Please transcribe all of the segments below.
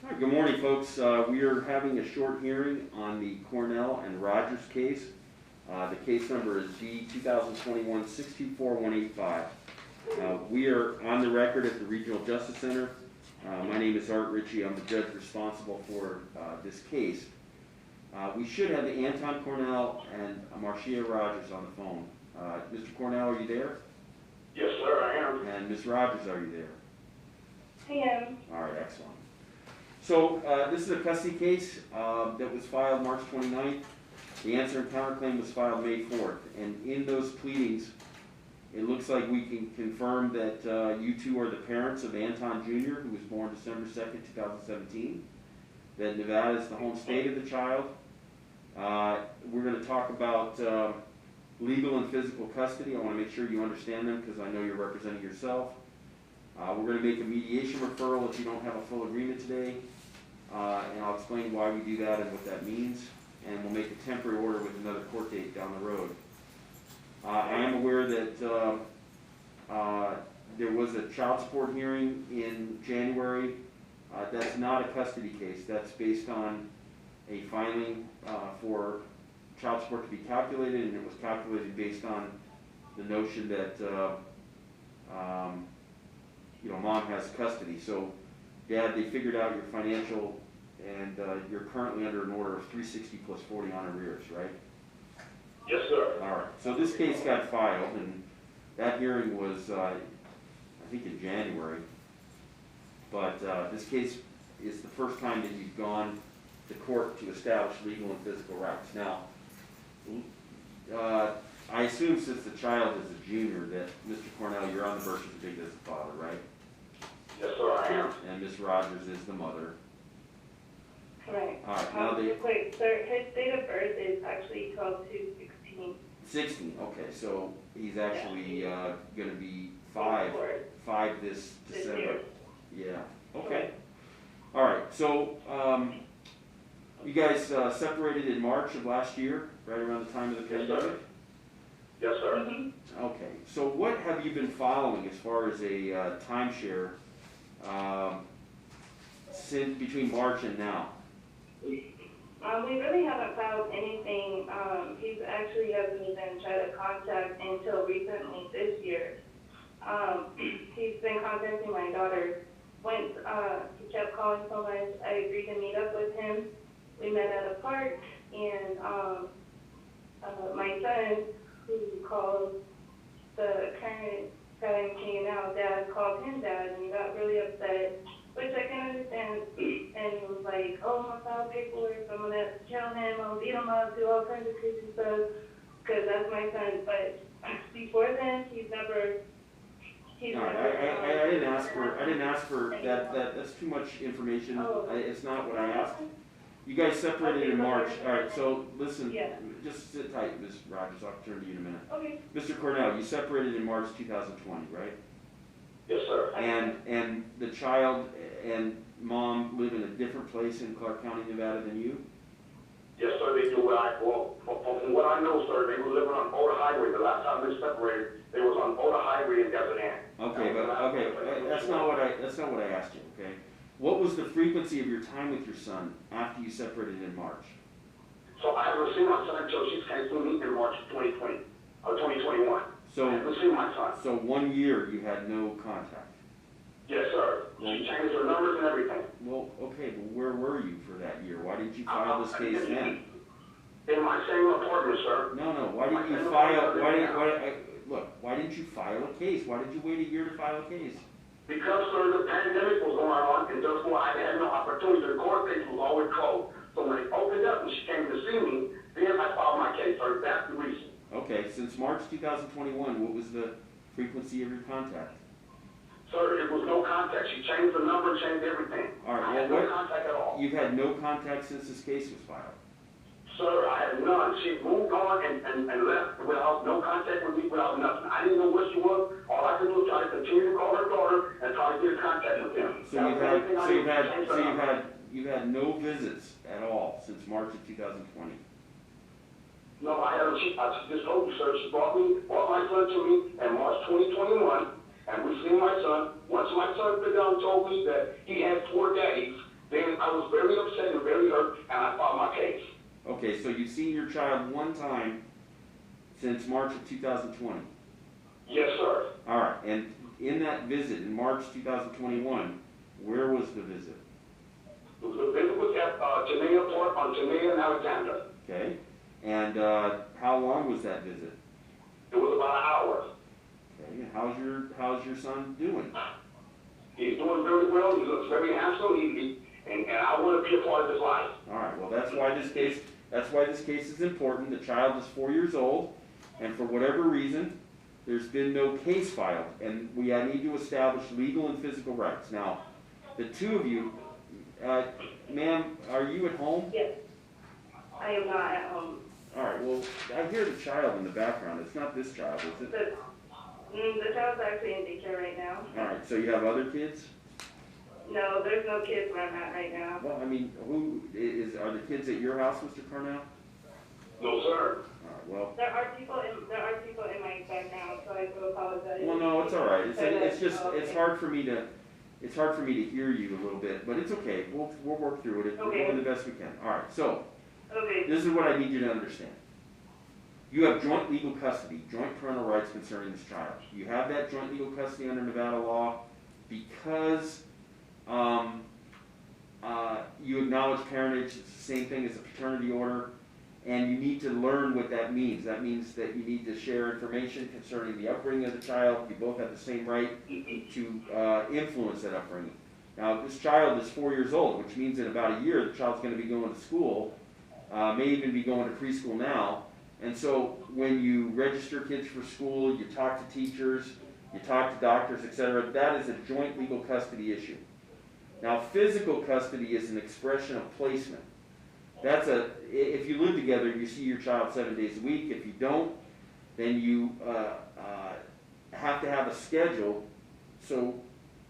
Hi, good morning, folks. We are having a short hearing on the Cornell and Rogers case. The case number is D 2021-624185. We are on the record at the Regional Justice Center. My name is Ritchie. I'm the judge responsible for this case. We should have Anton Cornell and Marcia Rogers on the phone. Mr. Cornell, are you there? Yes, sir, I am. And Ms. Rogers, are you there? I am. All right, excellent. So this is a custody case that was filed March 29th. The answer and counterclaim was filed May 4th. And in those pleadings, it looks like we can confirm that you two are the parents of Anton Jr., who was born December 2nd, 2017. That Nevada is the home state of the child. We're going to talk about legal and physical custody. I want to make sure you understand them because I know you're representing yourself. We're going to make a mediation referral if you don't have a full agreement today. And I'll explain why we do that and what that means. And we'll make a temporary order with another court date down the road. I am aware that there was a child support hearing in January. That's not a custody case. That's based on a filing for child support to be calculated, and it was calculated based on the notion that mom has custody. So, Dad, they figured out your financial, and you're currently under an order of 360 plus 40 on arrears, right? Yes, sir. All right. So this case got filed, and that hearing was, I think, in January. But this case is the first time that you've gone to court to establish legal and physical rights. Now, I assume since the child is a junior that, Mr. Cornell, you're on the birth certificate as the father, right? Yes, sir, I am. And Ms. Rogers is the mother. Correct. All right. Now Wait, sir, his date of birth is actually 12/2/16. 16. Okay, so he's actually going to be five this December. Year. Yeah. Okay. All right. So you guys separated in March of last year, right around the time of the pandemic. Yes, sir. Mm-hmm. Okay. So what have you been following as far as a timeshare since between March and now? We really haven't found anything. He actually hasn't even tried to contact until recently this year. He's been contacting my daughter. Once he kept calling so much, I agreed to meet up with him. We met at a park, and my son, who calls the current guy in now Dad, called him Dad, and he got really upset, which I can understand. And he was like, "Oh, I'm gonna file paperwork, I'm gonna kill him, I'm gonna beat him up, do all kinds of crazy stuff, because that's my son." But before then, he's never. No, I didn't ask for that. That's too much information. Oh. It's not what I asked. You guys separated in March. All right. So listen, Yeah. just sit tight, Ms. Rogers. I'll turn to you in a minute. Okay. Mr. Cornell, you separated in March 2020, right? Yes, sir. And the child and mom live in a different place in Clark County, Nevada than you? Yes, sir, they do. From what I know, sir, they were living on Boulder Highway. The last time they separated, they was on Boulder Highway in Desert Inn. Okay, but that's not what I asked you. Okay, what was the frequency of your time with your son after you separated in March? So I haven't seen my son until she came to me in March 2020, or 2021. So I haven't seen my son. So 1 year you had no contact. Yes, sir. She changed her numbers and everything. Well, okay, but where were you for that year? Why didn't you file this case then? In my same apartment, sir. No. Why didn't you file a case? Why did you wait a year to file a case? Because, sir, the pandemic was going on, and therefore I had no opportunity. The court case was always closed. So when it opened up and she came to see me, then I filed my case, sir. That's the reason. Okay, since March 2021, what was the frequency of your contact? Sir, it was no contact. She changed the number, changed everything. All right, I had no contact at all. You've had no contact since this case was filed? Sir, I had none. She moved on and left without no contact with me, without nothing. I didn't know where she was. All I could do was try to continue to call her daughter and try to get in contact with them. You've had no visits at all since March of 2020? No, I haven't. I just told you, sir. She brought my son to me in March 2021, and we seen my son. Once my son figured out and told me that he had 4 daddies, then I was very upset and very hurt, and I filed my case. Okay, so you've seen your child one time since March of 2020. Yes, sir. All right, and in that visit in March 2021, where was the visit? The visit was at Jamaica Port on Jamaica and Alexander. Okay, and how long was that visit? It was about an hour. Okay, and how's your son doing? He's doing very well. He looks very handsome. And I want to be a part of his life. All right, well, that's why this case is important. The child is 4 years old, and for whatever reason, there's been no case filed, and we need to establish legal and physical rights. Now, the two of you, ma'am, are you at home? Yes. I am not at home. All right, well, I hear the child in the background. It's not this child, is it? The child's actually in daycare right now. All right, so you have other kids? No, there's no kids where I'm at right now. Well, I mean, are the kids at your house, Mr. Cornell? No, sir. All right, well. There are people in my background, so I do apologize. Well, no, it's all right. It's just, Okay. it's hard for me to hear you a little bit, but it's okay. We'll work through it. We're Okay. doing the best we can. All right, so Okay. this is what I need you to understand. You have joint legal custody, joint parental rights concerning this child. You have that joint legal custody under Nevada law because you acknowledge parentage. It's the same thing as a paternity order, and you need to learn what that means. That means that you need to share information concerning the upbringing of the child. You both have the same right to influence that upbringing. Now, this child is 4 years old, which means in about a year the child's going to be going to school, may even be going to preschool now. And so when you register kids for school, you talk to teachers, you talk to doctors, etc., that is a joint legal custody issue. Now, physical custody is an expression of placement. If you live together, you see your child 7 days a week. If you don't, then you have to have a schedule so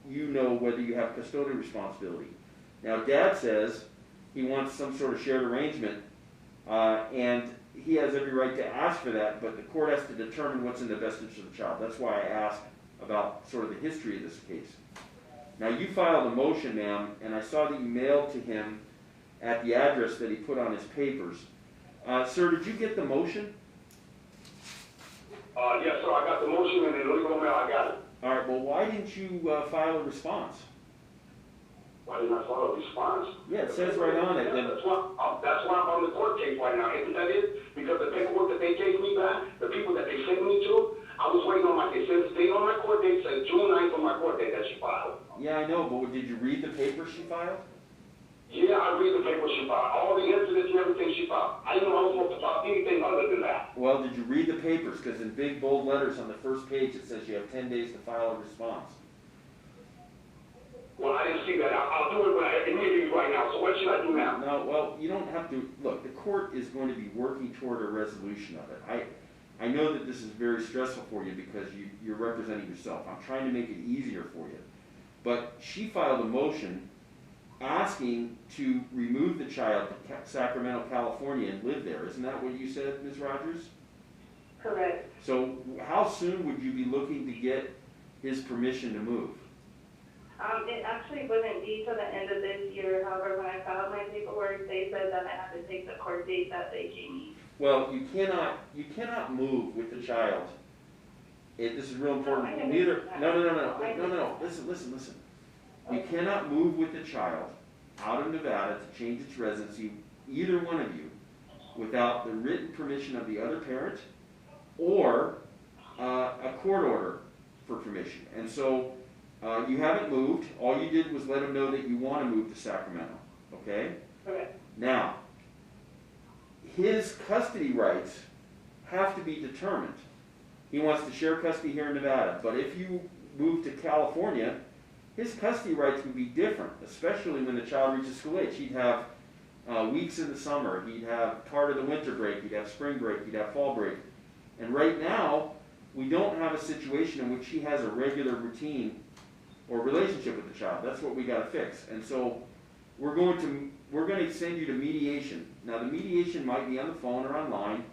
you know whether you have custodial responsibility. Now, Dad says he wants some sort of shared arrangement, and he has every right to ask for that, but the court has to determine what's in the best interest of the child. That's why I asked about sort of the history of this case. Now, you filed a motion, ma'am, and I saw that you mailed to him at the address that he put on his papers. Sir, did you get the motion? Yes, sir. I got the motion and the legal mail. I got it. All right, well, why didn't you file a response? Why didn't I file a response? Yeah, it says right on it. That's why I'm on the court case right now. Isn't that it? Because the paperwork that they gave me back, the people that they sent me to, I was waiting on they said stay on my court date, said June 9th on my court date that she filed. Yeah, I know, but did you read the paper she filed? Yeah, I read the paper she filed. All the incidents and everything she filed. I didn't know I was supposed to file anything other than that. Well, did you read the papers? Because in big bold letters on the first page it says you have 10 days to file a response. Well, I didn't see that. I'll do it immediately right now. So what should I do now? No, well, you don't have to. Look, the court is going to be working toward a resolution of it. I know that this is very stressful for you because you're representing yourself. I'm trying to make it easier for you. But she filed a motion asking to remove the child to Sacramento, California and live there. Isn't that what you said, Ms. Rogers? Correct. So how soon would you be looking to get his permission to move? It actually wouldn't be till the end of this year. However, when I filed my paperwork, they said that I had to take the court date that they gave me. Well, you cannot move with the child. This is real important. No, No. Listen. You cannot move with the child out of Nevada to change its residency, either one of you, without the written permission of the other parent or a court order for permission. And so you haven't moved. All you did was let him know that you want to move to Sacramento. Okay? Correct. Now, his custody rights have to be determined. He wants to share custody here in Nevada, but if you move to California, his custody rights would be different, especially when the child reaches school age. He'd have weeks in the summer, he'd have part of the winter break, he'd have spring break, he'd have fall break. And right now, we don't have a situation in which he has a regular routine or relationship with the child. That's what we got to fix. And so we're going to send you to mediation. Now, the mediation might be on the phone or online.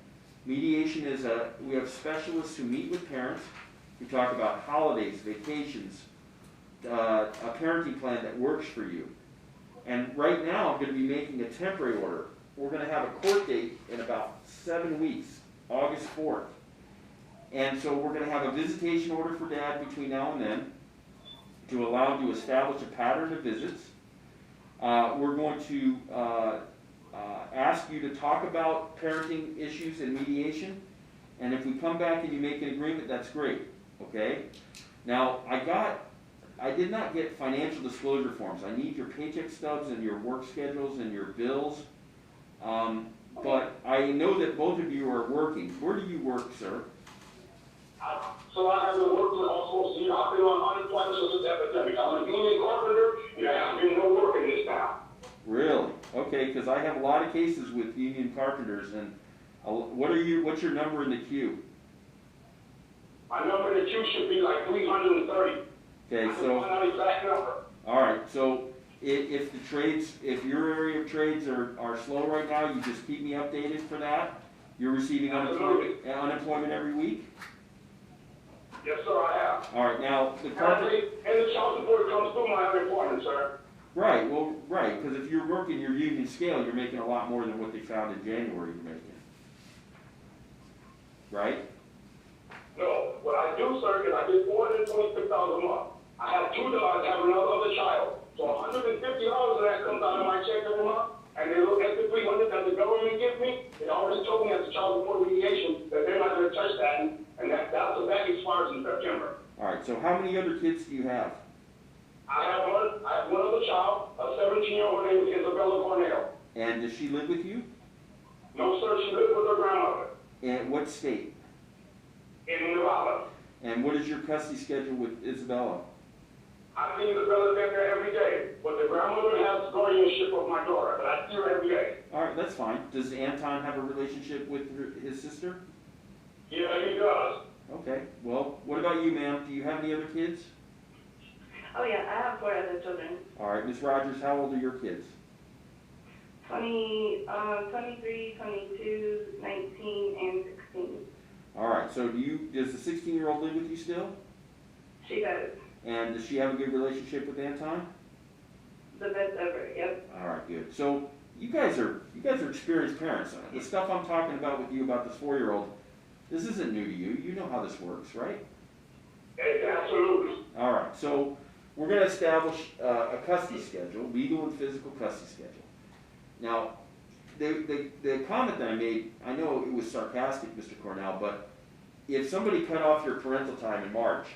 Mediation is we have specialists who meet with parents. We talk about holidays, vacations, a parenting plan that works for you. And right now, I'm gonna be making a temporary order. We're gonna have a court date in about 7 weeks, August 4th. And so we're gonna have a visitation order for Dad between now and then to allow him to establish a pattern of visits. We're going to ask you to talk about parenting issues and mediation. And if we come back and you make an agreement, that's great, okay? Now, I did not get financial disclosure forms. I need your paycheck stubs and your work schedules and your bills. But I know that both of you are working. Where do you work, sir? So I have been working also, see, I've been on unemployment since this epidemic. I'm a union carpenter, and I have been no work in this town. Really? Okay, because I have a lot of cases with union carpenters, and what's your number in the queue? My number in the queue should be like 330. Okay, so, Exact number. all right, so if your area of trades are slow right now, you just keep me updated for that? You're receiving unemployment every week? Yes, sir, I have. All right, now, And the child support comes through my unemployment, sir. right, well, right, because if you're working your union scale, you're making a lot more than what they found in January you're making. Right? No, what I do, sir, is I get $426 a month. I have $2 to have another child. So $150 of that comes out of my check every month, and they look at the $300 that the government gives me. They already told me at the child support mediation that they're not going to touch that, and that expires in September. All right, so how many other kids do you have? I have one other child, a 17-year-old named Isabella Cornell. And does she live with you? No, sir, she lives with her grandmother And what state? in Nevada. And what is your custody schedule with Isabella? I see Isabella there every day, but the grandmother has guardianship of my daughter, but I see her every day. All right, that's fine. Does Anton have a relationship with his sister? Yeah, he does. Okay, well, what about you, ma'am? Do you have any other kids? Oh yeah, I have 4 other children. All right, Miss Rogers, how old are your kids? 23, 22, 19, and 16. All right, so does the 16-year-old live with you still? She does. And does she have a good relationship with Anton? The best ever, yep. All right, good. So you guys are experienced parents. The stuff I'm talking about with you about this 4-year-old, this isn't new to you. You know how this works, right? Absolutely. All right, so we're going to establish a custody schedule, legal and physical custody schedule. Now, the comment that I made, I know it was sarcastic, Mr. Cornell, but if somebody cut off your parental time in March,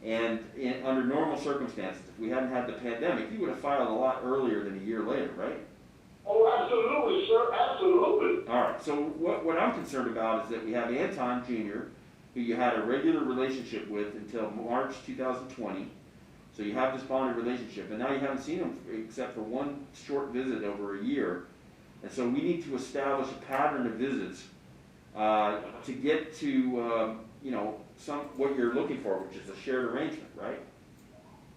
and under normal circumstances, if we hadn't had the pandemic, you would have filed a lot earlier than a year later, right? Oh, absolutely, sir, absolutely. All right, so what I'm concerned about is that we have Anton Jr., who you had a regular relationship with until March 2020, so you have this bonded relationship, and now you haven't seen him except for one short visit over a year, and so we need to establish a pattern of visits to get to, what you're looking for, which is a shared arrangement, right?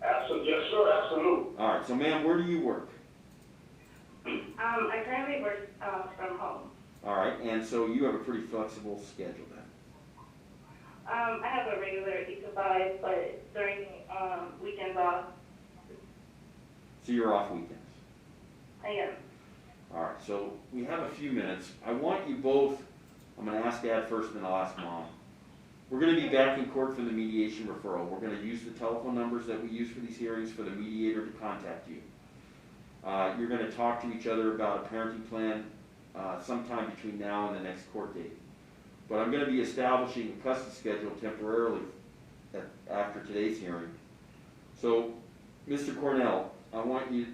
Absolutely, yes, sir, absolutely. All right, so ma'am, where do you work? I currently work from home. All right, and so you have a pretty flexible schedule then? I have a regular 8 to 5, but during weekends off, So you're off weekends? I am. All right, so we have a few minutes. I want you both, I'm going to ask Dad first, and then I'll ask Mom. We're going to be back in court for the mediation referral. We're going to use the telephone numbers that we use for these hearings for the mediator to contact you. You're going to talk to each other about a parenting plan sometime between now and the next court date. But I'm going to be establishing a custody schedule temporarily after today's hearing. So, Mr. Cornell, I don't want you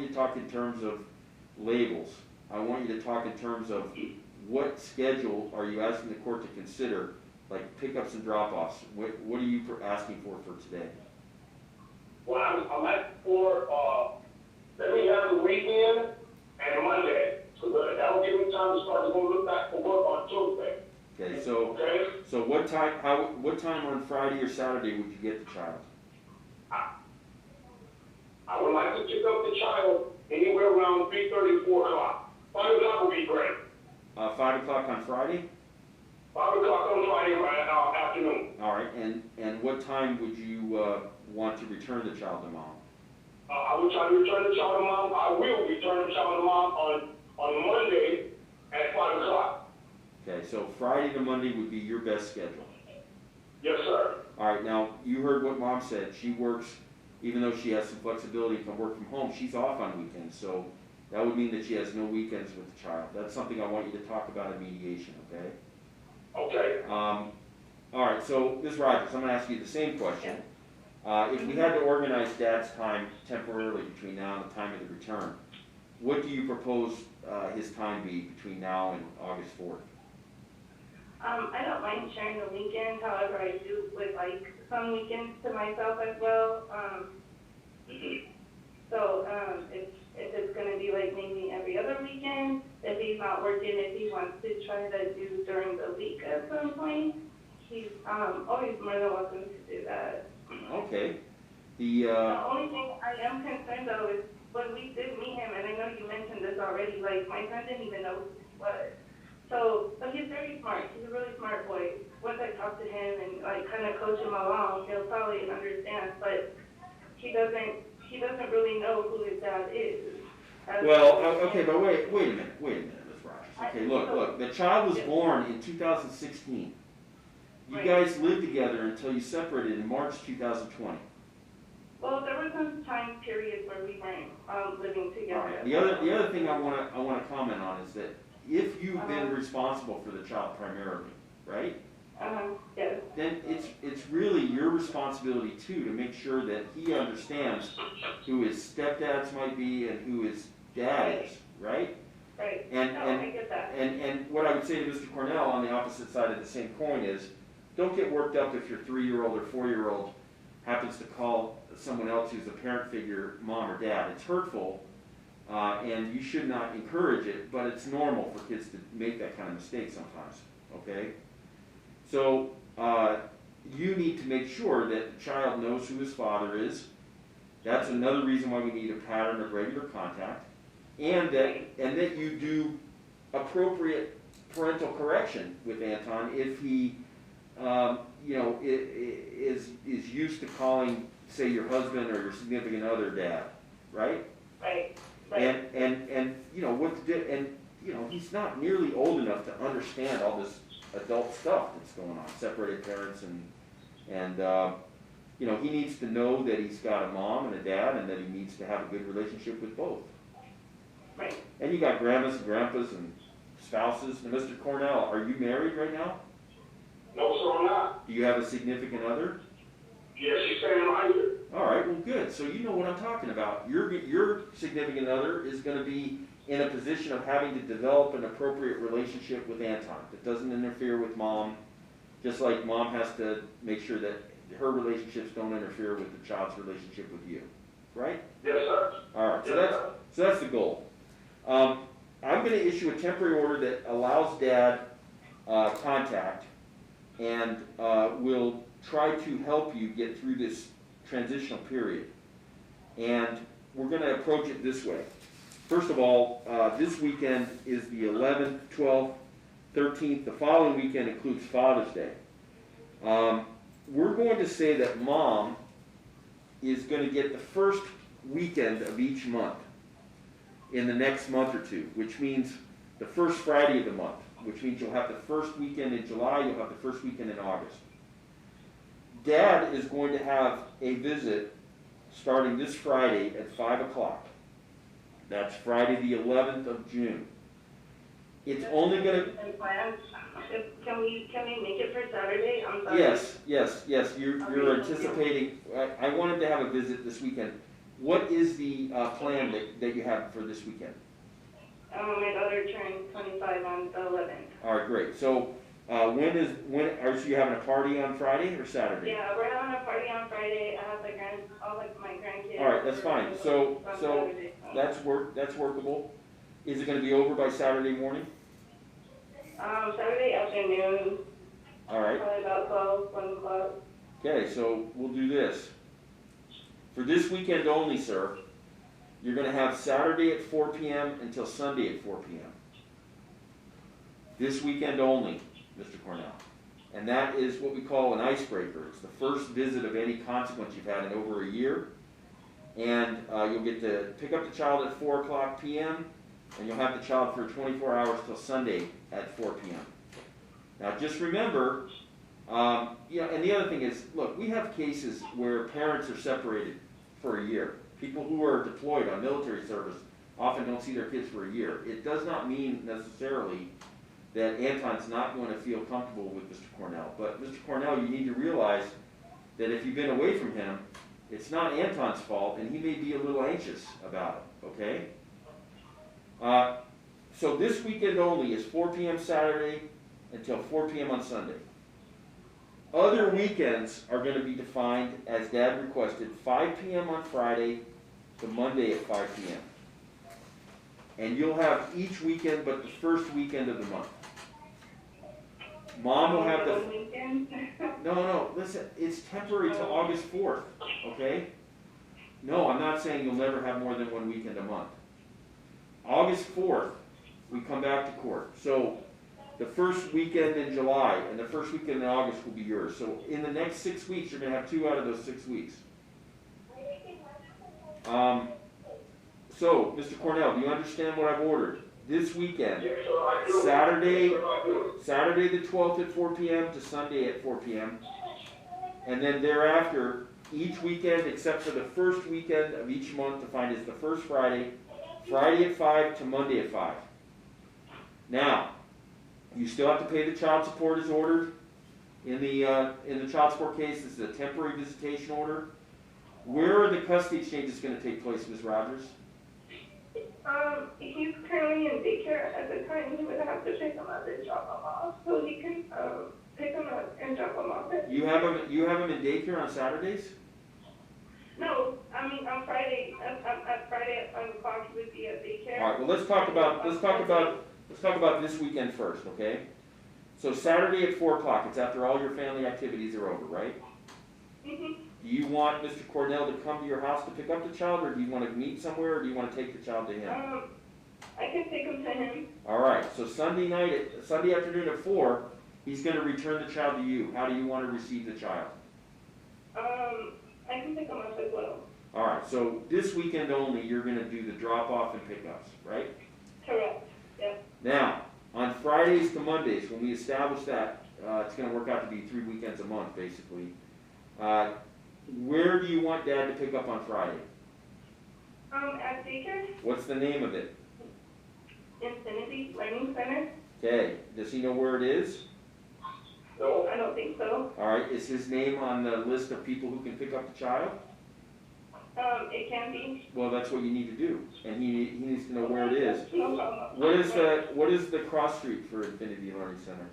to talk in terms of labels. I want you to talk in terms of what schedule are you asking the court to consider, like pickups and drop-offs. What are you asking for today? Well, I'm asking for, let me have the weekend and Monday, so that will give me time to start to go look back for work on Tuesday. Okay, so what time on Friday or Saturday would you get the child? I would like to pick up the child anywhere around 3:30, 4 o'clock. 5 o'clock would be great. 5 o'clock on Friday? 5 o'clock on Friday afternoon. All right, and what time would you want to return the child to Mom? I will try to return the child to mom. I will return the child to mom on Monday at 5 o'clock. Okay, so Friday to Monday would be your best schedule. Yes, sir. All right, now, you heard what Mom said. She works, even though she has some flexibility to work from home, she's off on weekends, so that would mean that she has no weekends with the child. That's something I want you to talk about in mediation, okay? Okay. All right, so Ms. Rogers, I'm gonna ask you the same question. If we had to organize Dad's time temporarily between now and the time of the return, what do you propose his time be between now and August 4th? I don't mind sharing the weekend, however, I do would like some weekends to myself as well. So, if it's gonna be like maybe every other weekend, if he's not working, if he wants to try to do during the week at some point, he's, always more than welcome to do that. Okay. The only thing I am concerned though is when we did meet him, and I know you mentioned this already, like my son didn't even know who he was. So, but he's very smart. He's a really smart boy. Once I talk to him and like kind of coach him along, he'll probably understand. But he doesn't really know who his dad is. Well, okay, but wait a minute, Ms. Rogers. Okay, look, the child was born in 2016. You Right. guys lived together until you separated in March 2020. Well, there were some time periods where we weren't living together. All right. The other thing I want to comment on is that if you've been responsible for the child primarily, right? Yes. Then it's really your responsibility too to make sure that he understands who his stepdads might be and who his dad is, right? Right. And I get that. and what I would say to Mr. Cornell on the opposite side of the same coin is, don't get worked up if your 3-year-old or 4-year-old happens to call someone else who's a parent figure mom or dad. It's hurtful, and you should not encourage it, but it's normal for kids to make that kind of mistake sometimes, okay? So you need to make sure that the child knows who his father is. That's another reason why we need a pattern of regular contact, and that you do appropriate parental correction with Anton if he is used to calling, say, your husband or your significant other dad, right? Right. And he's not nearly old enough to understand all this adult stuff that's going on, separated parents and he needs to know that he's got a mom and a dad and that he needs to have a good relationship with both. Right. And you got grandmas and grandpas and spouses. And Mr. Cornell, are you married right now? No, sir, I'm not. Do you have a significant other? Yes, she's standing right here. All right, well, good. So you know what I'm talking about. Your significant other is going to be in a position of having to develop an appropriate relationship with Anton that doesn't interfere with mom, just like mom has to make sure that her relationships don't interfere with the child's relationship with you, right? Yes, sir. All right, Yes, sir. so that's the goal. I'm going to issue a temporary order that allows Dad contact and will try to help you get through this transitional period. And we're going to approach it this way. First of all, this weekend is the 11th, 12th, 13th. The following weekend includes Father's Day. We're going to say that Mom is going to get the first weekend of each month in the next month or two, which means the first Friday of the month, which means you'll have the first weekend in July, you'll have the first weekend in August. Dad is going to have a visit starting this Friday at 5 o'clock. That's Friday the 11th of June. It's only going to... Can we make it for Saturday? I'm sorry. Yes. You're anticipating... I wanted to have a visit this weekend. What is the plan that you have for this weekend? My daughter turns 25 on the 11th. All right, great. So are you having a party on Friday or Saturday? Yeah, we're having a party on Friday. I have all my grandkids. All right, that's fine. So that's workable. Is it going to be over by Saturday morning? Saturday afternoon. All right. Probably about 1 o'clock. Okay, so we'll do this. For this weekend only, sir, you're going to have Saturday at 4 p.m. until Sunday at 4 p.m. This weekend only, Mr. Cornell. And that is what we call an icebreaker. It's the first visit of any consequence you've had in over a year. and you'll get to pick up the child at 4 o'clock p.m., and you'll have the child for 24 hours till Sunday at 4 p.m. Now just remember, and the other thing is, look, we have cases where parents are separated for a year. People who are deployed on military service often don't see their kids for a year. It does not mean necessarily that Anton's not going to feel comfortable with Mr. Cornell. But Mr. Cornell, you need to realize that if you've been away from him, it's not Anton's fault, and he may be a little anxious about it, okay? So this weekend only is 4 p.m. Saturday until 4 p.m. on Sunday. Other weekends are going to be defined, as Dad requested, 5 p.m. on Friday to Monday at 5 p.m. And you'll have each weekend but the first weekend of the month. Mom will have the... weekend. No, listen, it's temporary till August 4th, okay? No, I'm not saying you'll never have more than one weekend a month. August 4th, we come back to court. So the first weekend in July and the first weekend in August will be yours. So in the next 6 weeks, you're going to have 2 out of those 6 weeks. So, Mr. Cornell, do you understand what I've ordered? This weekend, Yes, sir, I do. Saturday, Yes, sir, I do. Saturday the 12th at 4 p.m. to Sunday at 4 p.m. And then thereafter, each weekend except for the first weekend of each month defined as the first Friday, Friday at 5 to Monday at 5. Now, you still have to pay the child support as ordered. In the child support case, this is a temporary visitation order. Where are the custody exchanges going to take place, Ms. Rogers? He's currently in daycare at the time. He would have to pick him up and drop him off, so he can pick him up and drop him off. You have him in daycare on Saturdays? No, I mean on Friday. At Friday at 5 o'clock, he would be at daycare. All right. Well, let's talk about this weekend first, okay? So Saturday at 4 o'clock. It's after all your family activities are over, right? Mhm. Do you want Mr. Cornell to come to your house to pick up the child, or do you want to meet somewhere, or do you want to take the child to him? I can take him to him. All right. So Sunday afternoon at 4, he's going to return the child to you. How do you want to receive the child? I can pick him up as well. All right. So this weekend only, you're going to do the drop-off and pickups, right? Correct. Yes. Now, on Fridays to Mondays, when we establish that, it's going to work out to be 3 weekends a month, basically. Where do you want Dad to pick up on Friday? At daycare, What's the name of it? Infinity Learning Center. Okay. Does he know where it is? No, I don't think so. All right. Is his name on the list of people who can pick up the child? It can be. Well, that's what you need to do, and he needs to know where it is. No problem. What is the cross street for Infinity Learning Center?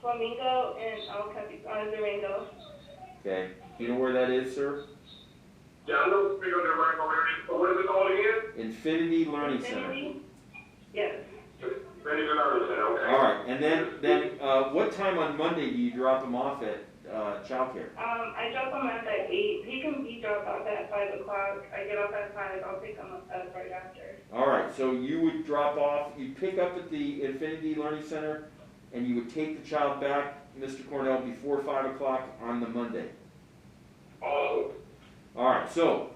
Flamingo and Durango. Okay. Do you know where that is, sir? yeah, I know the big on the right over there. So what is it called again? Infinity Learning Center. Infinity? Yes. Ready to learn center, okay? All right. And then what time on Monday do you drop him off at childcare? I drop him off at 8. He can be dropped off at 5 o'clock. I get off at 5. I'll pick him up right after. All right. So you would drop off. You pick up at the Infinity Learning Center, and you would take the child back, Mr. Cornell, before 5 o'clock on the Monday. Awesome. All right. So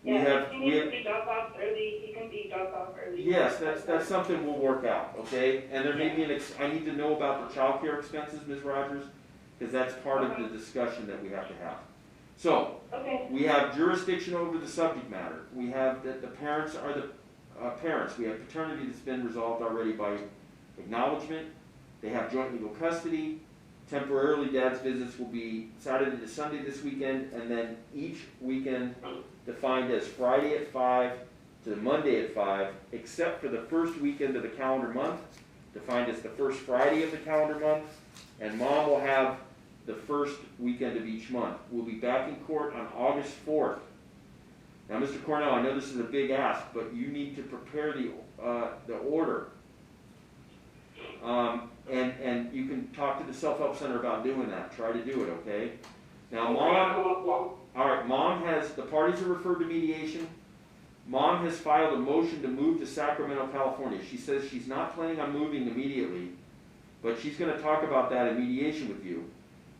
we have. He needs to be dropped off early. He can be dropped off early. Yes, that's something we'll work out, okay? And there may be I need to know about the child care expenses, Ms. Rogers, because that's part of the discussion that we have to have. So, Okay. we have jurisdiction over the subject matter. We have that the parents are the parents. We have paternity that's been resolved already by acknowledgement. They have joint legal custody. Temporarily, Dad's visits will be Saturday to Sunday this weekend, and then each weekend defined as Friday at 5 to Monday at 5, except for the first weekend of the calendar month, defined as the first Friday of the calendar month, and Mom will have the first weekend of each month. We'll be back in court on August 4th. Now, Mr. Cornell, I know this is a big ask, but you need to prepare the order. And you can talk to the Self-Help Center about doing that. Try to do it, okay? Now, Mom has, the parties are referred to mediation. Mom has filed a motion to move to Sacramento, California. She says she's not planning on moving immediately, but she's going to talk about that in mediation with you.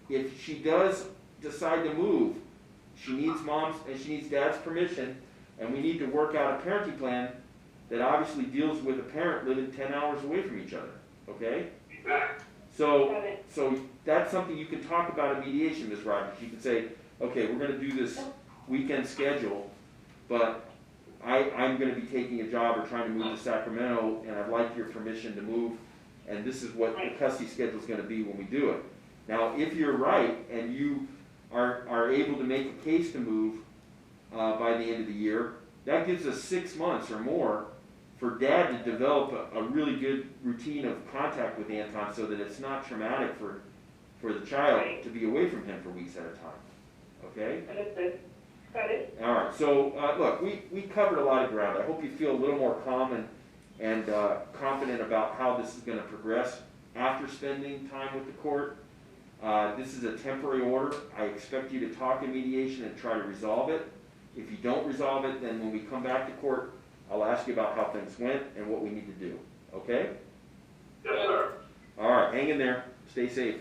If she does decide to move, she needs Dad's permission and we need to work out a parenting plan that obviously deals with a parent living 10 hours away from each other, okay? Exactly. So that's something you can talk about in mediation, Ms. Rogers. You can say, okay, we're gonna do this weekend schedule, but I'm gonna be taking a job or trying to move to Sacramento, and I'd like your permission to move, and this is what the custody schedule's gonna be when we do it. Now, if you're right, and you are able to make a case to move by the end of the year, that gives us 6 months or more for dad to develop a really good routine of contact with Anton so that it's not traumatic for the child to be away from him for weeks at a time. Okay? Understood. Got it. All right. So, look, we covered a lot of ground. I hope you feel a little more calm and confident about how this is going to progress after spending time with the court. This is a temporary order. I expect you to talk in mediation and try to resolve it. If you don't resolve it, then when we come back to court, I'll ask you about how things went and what we need to do. Okay? Yes, sir. All right. Hang in there. Stay safe.